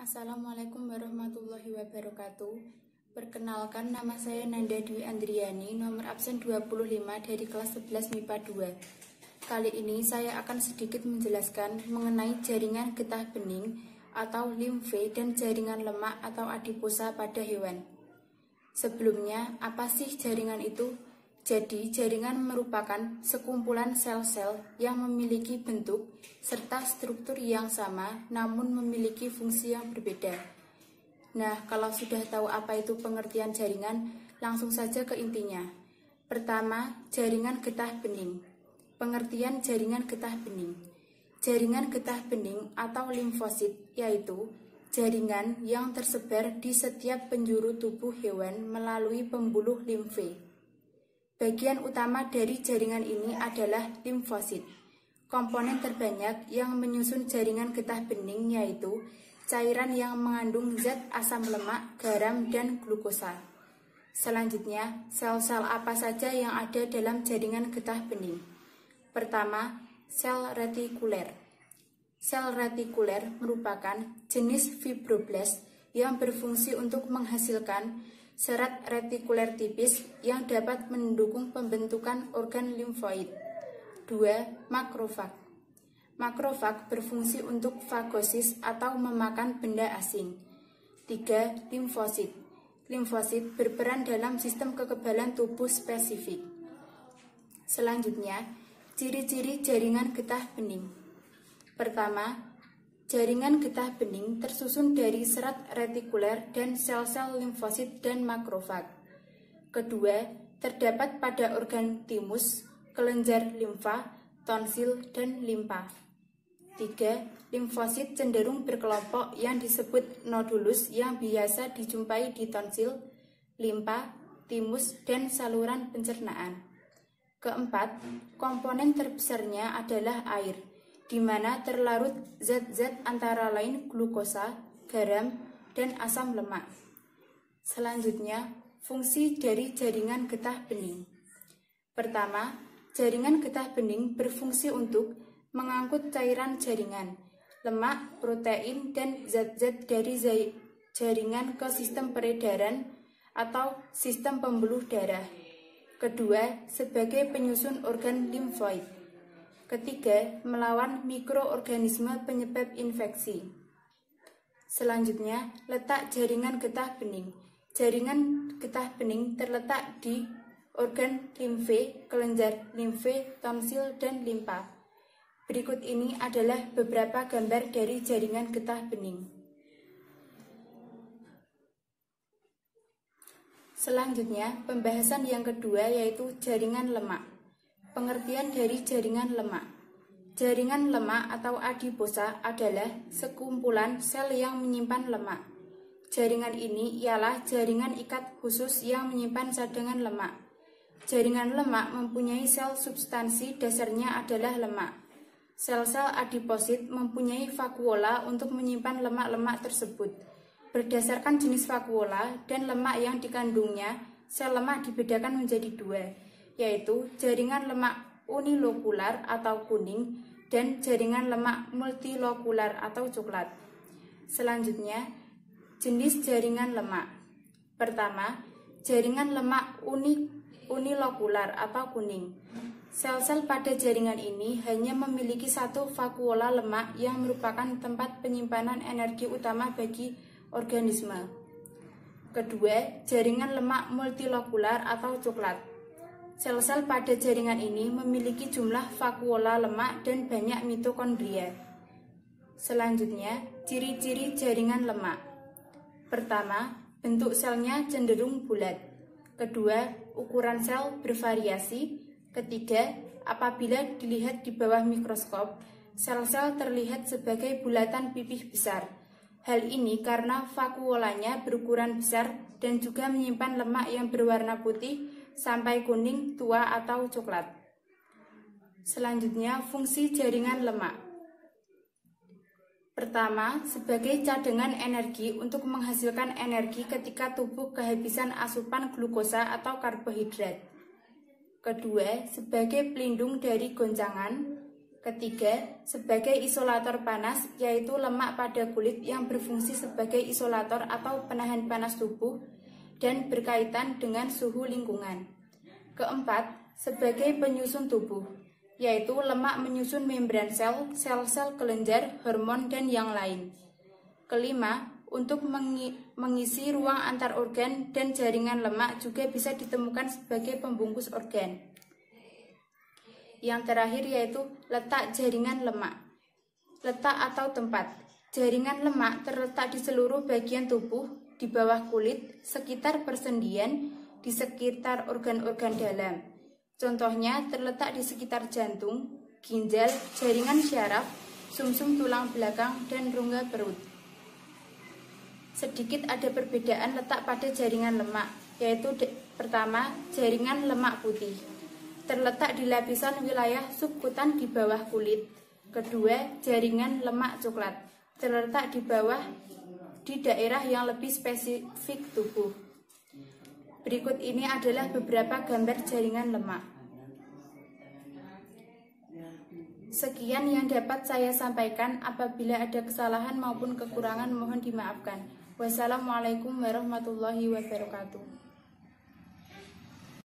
Assalamualaikum warahmatullahi wabarakatuh. Perkenalkan, nama saya Nanda Dwi Andriani, nomor absen 25 dari kelas 11 MIPA 2. Kali ini saya akan sedikit menjelaskan mengenai jaringan getah bening atau limfe dan jaringan lemak atau adiposa pada hewan. Sebelumnya, apa sih jaringan itu? Jadi, jaringan merupakan sekumpulan sel-sel yang memiliki bentuk serta struktur yang sama namun memiliki fungsi yang berbeda. Nah, kalau sudah tahu apa itu pengertian jaringan, langsung saja ke intinya. Pertama, jaringan getah bening. Pengertian jaringan getah bening. Jaringan getah bening atau limfosit yaitu jaringan yang tersebar di setiap penjuru tubuh hewan melalui pembuluh limfe. Bagian utama dari jaringan ini adalah limfosit. Komponen terbanyak yang menyusun jaringan getah bening yaitu cairan yang mengandung zat asam lemak, garam, dan glukosa. Selanjutnya, sel-sel apa saja yang ada dalam jaringan getah bening? Pertama, sel retikuler. Sel retikuler merupakan jenis fibroblast yang berfungsi untuk menghasilkan serat retikuler tipis yang dapat mendukung pembentukan organ limfoid. 2. Makrofag. Makrofag berfungsi untuk fagosis atau memakan benda asing. 3. Limfosit. Limfosit berperan dalam sistem kekebalan tubuh spesifik. Selanjutnya, ciri-ciri jaringan getah bening. Pertama, jaringan getah bening tersusun dari serat retikuler dan sel-sel limfosit dan makrofag. Kedua, terdapat pada organ timus, kelenjar limfa, tonsil, dan limpa. 3. Limfosit cenderung berkelompok yang disebut nodulus yang biasa dijumpai di tonsil, limpa, timus, dan saluran pencernaan. Keempat, komponen terbesarnya adalah air, di mana terlarut zat-zat antara lain glukosa, garam, dan asam lemak. Selanjutnya, fungsi dari jaringan getah bening. Pertama, jaringan getah bening berfungsi untuk mengangkut cairan jaringan, lemak, protein, dan zat-zat dari jaringan ke sistem peredaran atau sistem pembuluh darah. Kedua, sebagai penyusun organ limfoid. Ketiga, melawan mikroorganisme penyebab infeksi. Selanjutnya, letak jaringan getah bening. Jaringan getah bening terletak di organ limfe, kelenjar limfe, tonsil, dan limpa. Berikut ini adalah beberapa gambar dari jaringan getah bening. Selanjutnya, pembahasan yang kedua yaitu jaringan lemak. Pengertian dari jaringan lemak. Jaringan lemak atau adiposa adalah sekumpulan sel yang menyimpan lemak. Jaringan ini ialah jaringan ikat khusus yang menyimpan cadangan lemak. Jaringan lemak mempunyai sel substansi dasarnya adalah lemak. Sel-sel adiposit mempunyai vakuola untuk menyimpan lemak-lemak tersebut. Berdasarkan jenis vakuola dan lemak yang dikandungnya, sel lemak dibedakan menjadi dua, yaitu jaringan lemak unilokular atau kuning dan jaringan lemak multilokular atau coklat. Selanjutnya, jenis jaringan lemak. Pertama, jaringan lemak unilokular atau kuning. Sel-sel pada jaringan ini hanya memiliki satu vakuola lemak yang merupakan tempat penyimpanan energi utama bagi organisme. Kedua, jaringan lemak multilokular atau coklat. Sel-sel pada jaringan ini memiliki jumlah vakuola lemak dan banyak mitokondria. Selanjutnya, ciri-ciri jaringan lemak. Pertama, bentuk selnya cenderung bulat. Kedua, ukuran sel bervariasi. Ketiga, apabila dilihat di bawah mikroskop, sel-sel terlihat sebagai bulatan pipih besar. Hal ini karena vakuolanya berukuran besar dan juga menyimpan lemak yang berwarna putih sampai kuning, tua, atau coklat. Selanjutnya, fungsi jaringan lemak. Pertama, sebagai cadangan energi untuk menghasilkan energi ketika tubuh kehabisan asupan glukosa atau karbohidrat. Kedua, sebagai pelindung dari goncangan. Ketiga, sebagai isolator panas, yaitu lemak pada kulit yang berfungsi sebagai isolator atau penahan panas tubuh dan berkaitan dengan suhu lingkungan. Keempat, sebagai penyusun tubuh, yaitu lemak menyusun membran sel, sel-sel kelenjar, hormon, dan yang lain. Kelima, untuk mengisi ruang antar organ dan jaringan lemak juga bisa ditemukan sebagai pembungkus organ. Yang terakhir yaitu letak jaringan lemak. Letak atau tempat. Jaringan lemak terletak di seluruh bagian tubuh, di bawah kulit, sekitar persendian, di sekitar organ-organ dalam. Contohnya terletak di sekitar jantung, ginjal, jaringan syaraf, sumsum tulang belakang, dan rongga perut. Sedikit ada perbedaan letak pada jaringan lemak, yaitu pertama, jaringan lemak putih. Terletak di lapisan wilayah subkutan di bawah kulit. Kedua, jaringan lemak coklat. Terletak di bawah di daerah yang lebih spesifik tubuh. Berikut ini adalah beberapa gambar jaringan lemak. Sekian yang dapat saya sampaikan. Apabila ada kesalahan maupun kekurangan mohon dimaafkan. Wassalamualaikum warahmatullahi wabarakatuh.